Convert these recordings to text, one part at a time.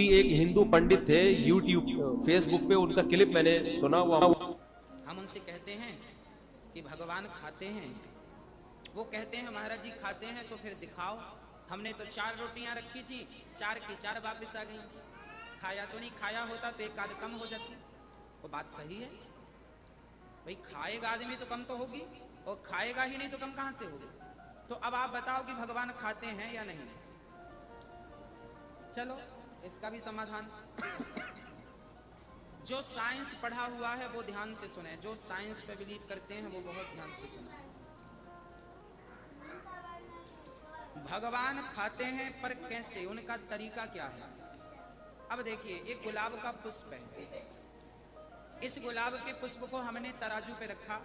एक हिंदू पंडित थे, YouTube Facebook पे उनका क्लिप मैंने सुना हुआ। हम उनसे कहते हैं कि भगवान खाते हैं, वो कहते हैं महाराज जी खाते हैं तो फिर दिखाओ। हमने तो 4 रोटियां रखी थी, 4 की 4 वापस आ गई। खाया तो नहीं, खाया होता तो एक आध कम हो जाती। वो बात सही है भाई, खाएगा आदमी तो कम तो होगी, और खाएगा ही नहीं तो कम कहां से होगी। तो अब आप बताओ कि भगवान खाते हैं या नहीं। चलो इसका भी समाधान। जो साइंस पढ़ा हुआ है वो ध्यान से सुने, जो साइंस पे बिलीव करते हैं वो बहुत ध्यान से सुने। भगवान खाते हैं पर कैसे, उनका तरीका क्या है। अब देखिए, एक गुलाब का पुष्प है, इस गुलाब के पुष्प को हमने तराजू पे रखा,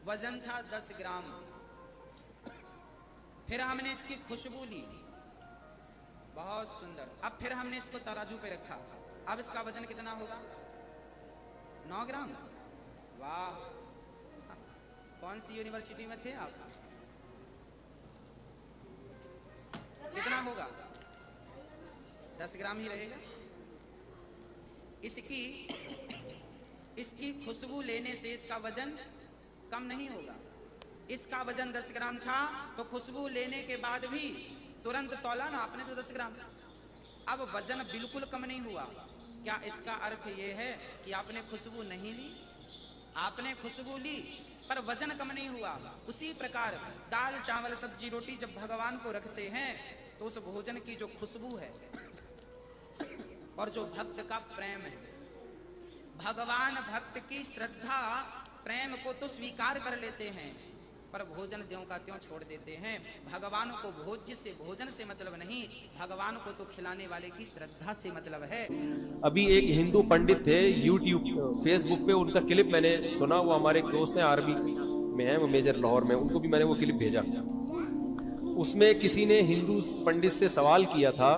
वजन था 10 ग्राम। फिर हमने इसकी खुशबू ली, बहुत सुंदर। अब फिर हमने इसको तराजू पे रखा, अब इसका वजन कितना होगा, 9 ग्राम। वाह, कौन सी यूनिवर्सिटी में थे आप, कितना होगा, 10 ग्राम ही रहेगा। इसकी खुशबू लेने से इसका वजन कम नहीं होगा। इसका वजन 10 ग्राम था तो खुशबू लेने के बाद भी तुरंत तौला ना आपने तो 10 ग्राम। अब वजन बिल्कुल कम नहीं हुआ। क्या इसका अर्थ ये है कि आपने खुशबू नहीं ली, आपने खुशबू ली पर वजन कम नहीं हुआ। उसी प्रकार दाल चावल सब्जी रोटी जब भगवान को रखते हैं तो उस भोजन की जो खुशबू है और जो भक्त का प्रेम है, भगवान भक्त की श्रद्धा प्रेम को तो स्वीकार कर लेते हैं पर भोजन ज्यों का त्यों छोड़ देते हैं। भगवान को भोजन से मतलब नहीं, भगवान को तो खिलाने वाले की श्रद्धा से मतलब है। अभी एक हिंदू पंडित थे, यूट्यूब फेसबुक पे उनका क्लिप मैंने सुना हुआ। हमारे एक दोस्त हैं, आर्मी में हैं, वो मेजर लाहौर में, उनको भी मैंने वो क्लिप भेजा। उसमें किसी ने हिंदू पंडित से सवाल किया था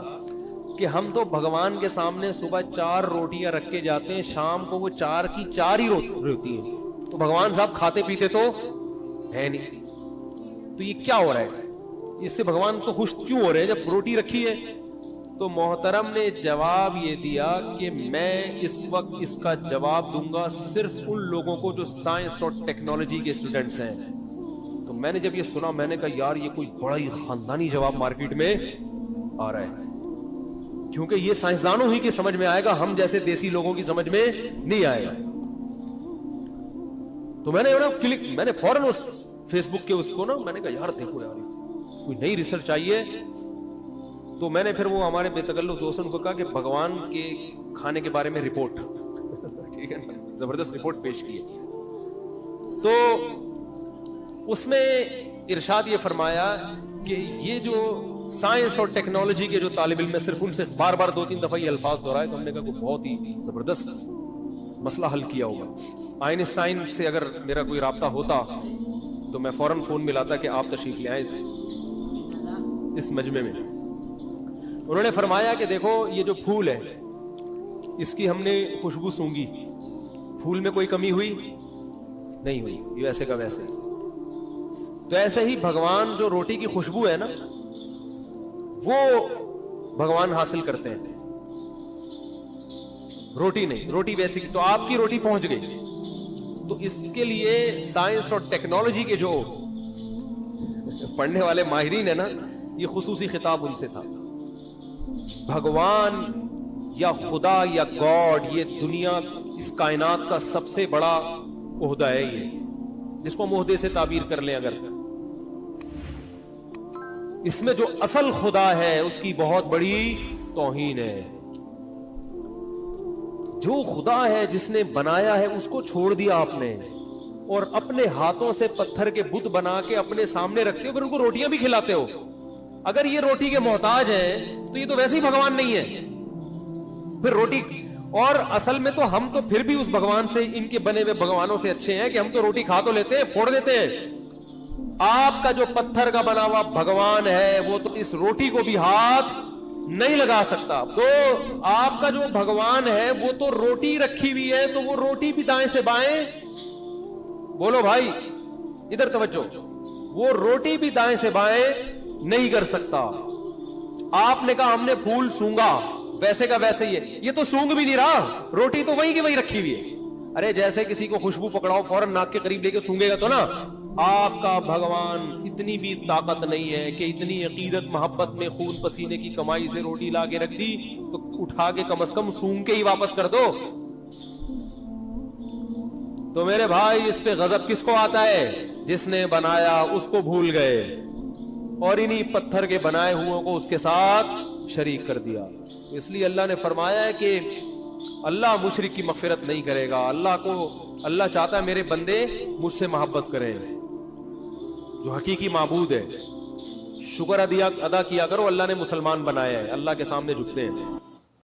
कि हम तो भगवान के सामने सुबह 4 रोटियां रख के जाते हैं, शाम को वो 4 की 4 ही रोटी हैं, तो भगवान साहब खाते पीते तो है नहीं, तो ये क्या हो रहा है, इससे भगवान तो खुश क्यों हो रहे हैं जब रोटी रखी है। तो मोहतरम ने जवाब ये दिया कि मैं इस वक्त इसका जवाब दूंगा सिर्फ उन लोगों को जो साइंस और टेक्नोलॉजी के स्टूडेंट्स हैं। तो मैंने जब ये सुना मैंने कहा यार ये कोई बड़ा ही खानदानी जवाब मार्केट में आ रहा है, क्योंकि ये साइंसदानों ही की समझ में आएगा, हम जैसे देसी लोगों की समझ में नहीं आएगा। तो मैंने फौरन उस फेसबुक के उसको ना मैंने कहा यार देखो यार कोई नई रिसर्च आई है। तो मैंने फिर वो हमारे बेतकल्लुफ दोस्त उनको कहा कि भगवान के खाने के बारे में रिपोर्ट ठीक है ना, जबरदस्त रिपोर्ट पेश की है। तो उसमें इरशाद ये फरमाया कि ये जो साइंस और टेक्नोलॉजी के जो तालिब इल्म, सिर्फ उनसे बार बार 2-3 दफा ये अल्फाज दोहराए तो हमने कहा कोई बहुत ही जबरदस्त मसला हल किया होगा। आइंस्टाइन से अगर मेरा कोई राब्ता होता तो मैं फौरन फोन मिलाता कि आप तशरीफ ले आए इस मजमे में। उन्होंने फरमाया कि देखो ये जो फूल है इसकी हमने खुशबू सूंघी, फूल में कोई कमी हुई नहीं हुई, ये वैसे का वैसे। तो ऐसे ही भगवान जो रोटी की खुशबू है ना वो भगवान हासिल करते हैं, रोटी नहीं, रोटी वैसी की। तो आपकी रोटी पहुंच गई, तो इसके लिए साइंस और टेक्नोलॉजी के जो पढ़ने वाले माहिरीन है ना, ये खुसूसी खिताब उनसे था। भगवान या खुदा या गॉड, ये दुनिया इस कायनात का सबसे बड़ा ओहदा है, ये जिसको हम ओहदे से ताबीर कर लें। अगर इसमें जो असल खुदा है उसकी बहुत बड़ी तौहीन है। जो खुदा है जिसने बनाया है उसको छोड़ दिया आपने, और अपने हाथों से पत्थर के बुत बना के अपने सामने रखते हो, फिर उनको रोटियां भी खिलाते हो। अगर ये रोटी के मोहताज हैं तो ये तो वैसे ही भगवान नहीं है फिर रोटी। और असल में तो हम तो फिर भी उस भगवान से, इनके बने हुए भगवानों से अच्छे हैं कि हम तो रोटी खा तो लेते हैं, फोड़ देते हैं। आपका जो पत्थर का बना हुआ भगवान है वो तो इस रोटी को भी हाथ नहीं लगा सकता। तो आपका जो भगवान है वो तो रोटी रखी हुई है, तो वो रोटी भी दाएं से बाएं, बोलो भाई इधर तवज्जो, वो रोटी भी दाएं से बाएं नहीं कर सकता। आपने कहा हमने फूल सूंघा, वैसे का वैसे ही है, ये तो सूंघ भी नहीं रहा, रोटी तो वही की वही रखी हुई है। अरे जैसे किसी को खुशबू पकड़ाओ फौरन नाक के करीब लेके सूंघेगा तो ना। आपका भगवान इतनी भी ताकत नहीं है कि इतनी अकीदत मोहब्बत में खून पसीने की कमाई से रोटी ला के रख दी तो उठा के कम से कम सूंघ के ही वापस कर दो। तो मेरे भाई इस पे गजब किसको आता है? जिसने बनाया उसको भूल गए और इन्हीं पत्थर के बनाए हुओं को उसके साथ शरीक कर दिया। इसलिए अल्लाह ने फरमाया है कि अल्लाह मुशरिक की मगफिरत नहीं करेगा। अल्लाह चाहता है मेरे बंदे मुझसे मोहब्बत करें, जो हकीकी माबूद है। शुक्र अदा किया करो, अल्लाह ने मुसलमान बनाया है, अल्लाह के सामने झुकते हैं।